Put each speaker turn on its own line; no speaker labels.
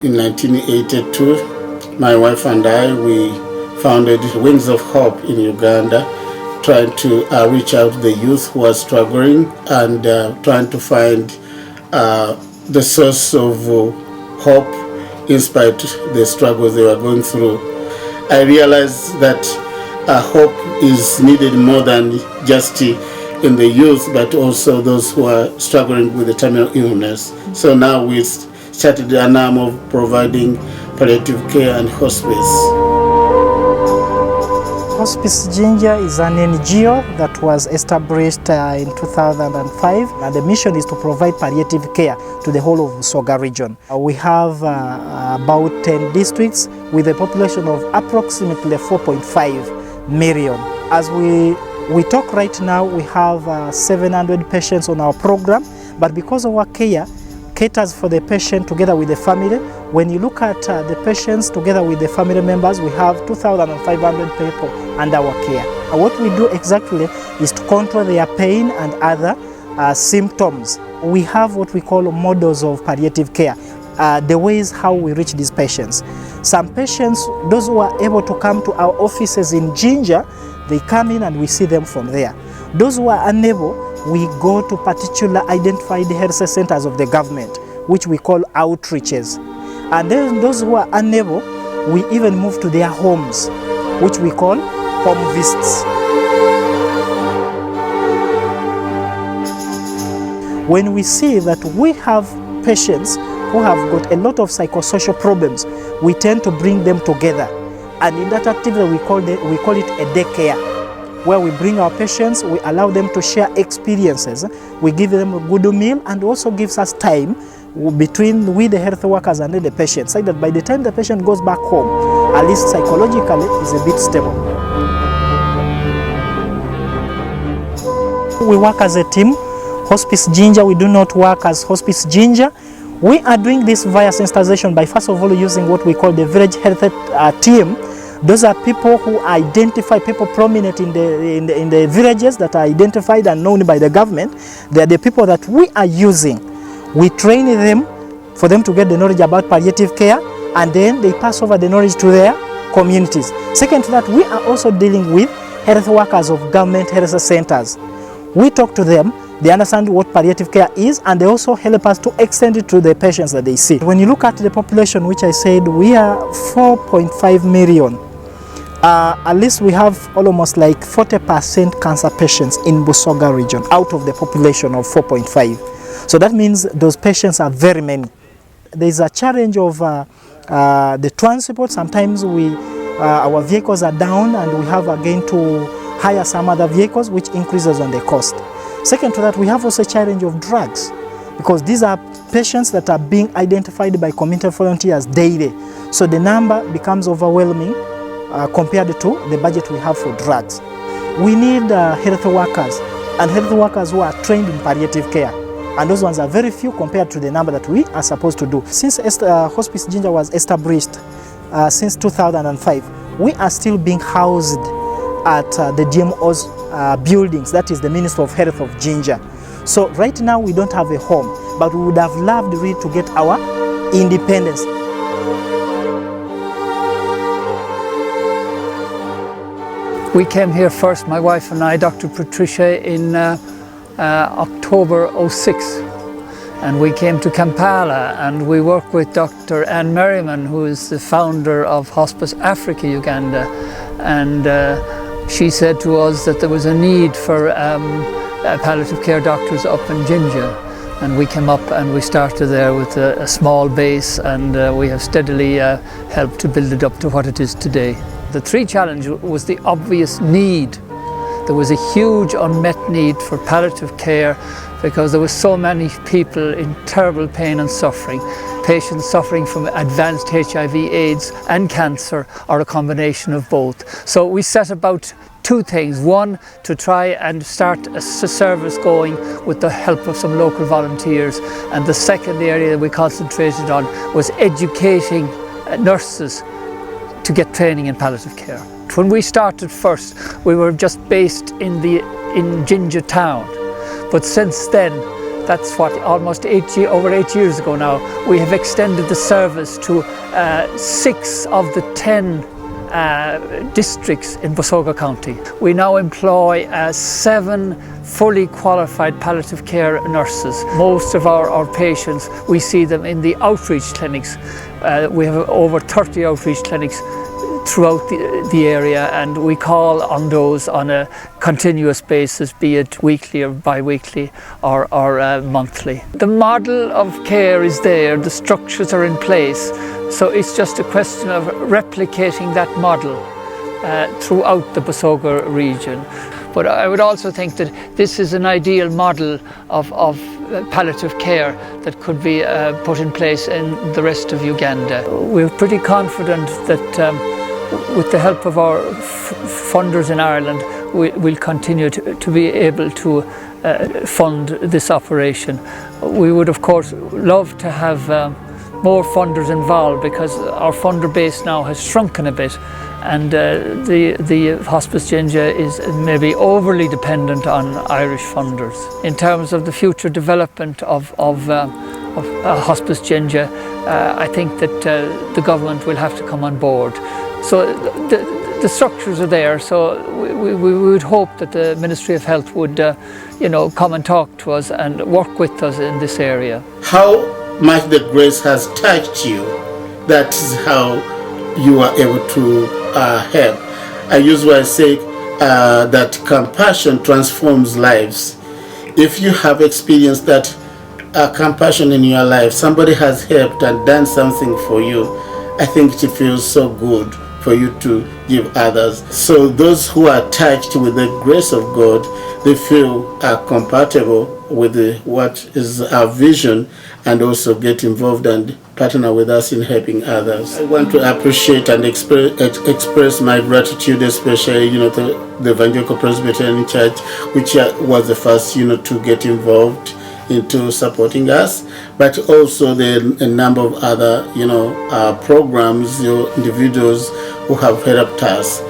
In 1982, my wife and I, we founded Wings of Hope in Uganda, trying to reach out to the youth who are struggling and trying to find the source of hope in spite of the struggles they were going through. I realized that hope is needed more than just in the youth, but also those who are struggling with the terminal illness. So now we started an arm of providing palliative care and hospice.
Hospice Ginger is an NGO that was established in 2005, and the mission is to provide palliative care to the whole of Busoga region. We have about 10 districts with a population of approximately 4.5 million. As we talk right now, we have 700 patients on our program, but because of our care caters for the patient together with the family. When you look at the patients together with the family members, we have 2,500 people under our care. What we do exactly is to control their pain and other symptoms. We have what we call models of palliative care, the ways how we reach these patients. Some patients, those who are able to come to our offices in Jinja, they come in and we see them from there. Those who are unable, we go to particular identified health centers of the government, which we call outreaches. And then those who are unable, we even move to their homes, which we call home visits. When we see that we have patients who have got a lot of psychosocial problems, we tend to bring them together. And in that activity, we call it a day care, where we bring our patients, we allow them to share experiences, we give them a good meal, and also gives us time between we the health workers and the patient, so that by the time the patient goes back home, at least psychologically is a bit stable. We work as a team. Hospice Ginger, we do not work as Hospice Ginger. We are doing this via sensitization by first of all using what we call the village health team. Those are people who identify people prominent in the villages that are identified and known by the government. They are the people that we are using. We train them for them to get the knowledge about palliative care, and then they pass over the knowledge to their communities. Second to that, we are also dealing with health workers of government health centers. We talk to them, they understand what palliative care is, and they also help us to extend it to the patients that they see. When you look at the population, which I said we are 4.5 million, at least we have almost like 40% cancer patients in Busoga region out of the population of 4.5. So that means those patients are very many. There is a challenge of the transport. Sometimes our vehicles are down and we have again to hire some other vehicles, which increases on the cost. Second to that, we have also a challenge of drugs, because these are patients that are being identified by community volunteers daily. So the number becomes overwhelming compared to the budget we have for drugs. We need health workers, and health workers who are trained in palliative care. And those ones are very few compared to the number that we are supposed to do. Since Hospice Ginger was established since 2005, we are still being housed at the GMO's buildings, that is the Ministry of Health of Ginger. So right now we don't have a home, but we would have loved really to get our independence.
We came here first, my wife and I, Dr. Patricia, in October '06, and we came to Kampala, and we work with Dr. Anne Merriman, who is the founder of Hospice Africa Uganda, and she said to us that there was a need for palliative care doctors up in Jinja, and we came up and we started there with a small base, and we have steadily helped to build it up to what it is today. The three challenge was the obvious need. There was a huge unmet need for palliative care because there were so many people in terrible pain and suffering, patients suffering from advanced HIV/AIDS and cancer, or a combination of both. So we set about two things. One, to try and start a service going with the help of some local volunteers, and the second area that we concentrated on was educating nurses to get training in palliative care. When we started first, we were just based in Jinja town, but since then That's what, almost over 8 years ago now, we have extended the service to 6 of the 10 districts in Busoga County. We now employ 7 fully qualified palliative care nurses. Most of our patients, we see them in the outreach clinics. We have over 30 outreach clinics throughout the area, and we call on those on a continuous basis, be it weekly or bi-weekly or monthly. The model of care is there, the structures are in place, so it's just a question of replicating that model throughout the Busoga region. But I would also think that this is an ideal model of palliative care that could be put in place in the rest of Uganda. We're pretty confident that with the help of our funders in Ireland, we'll continue to be able to fund this operation. We would of course love to have more funders involved, because our funder base now has shrunken a bit, and the Hospice Jinja is maybe overly dependent on Irish funders. In terms of the future development of Hospice Jinja, I think that the government will have to come on board. So the structures are there, so we would hope that the Ministry of Health would come and talk to us and work with us in this area.
How much the grace has touched you, that is how you are able to help. I usually say that compassion transforms lives. If you have experienced that compassion in your life, somebody has helped and done something for you, I think it feels so good for you to give others. So those who are touched with the grace of God, they feel compatible with what is our vision, and also get involved and partner with us in helping others. I want to appreciate and express my gratitude, especially to the Evangelical Presbyterian Church, which was the first to get involved into supporting us, but also a number of other programs, individuals who have helped us.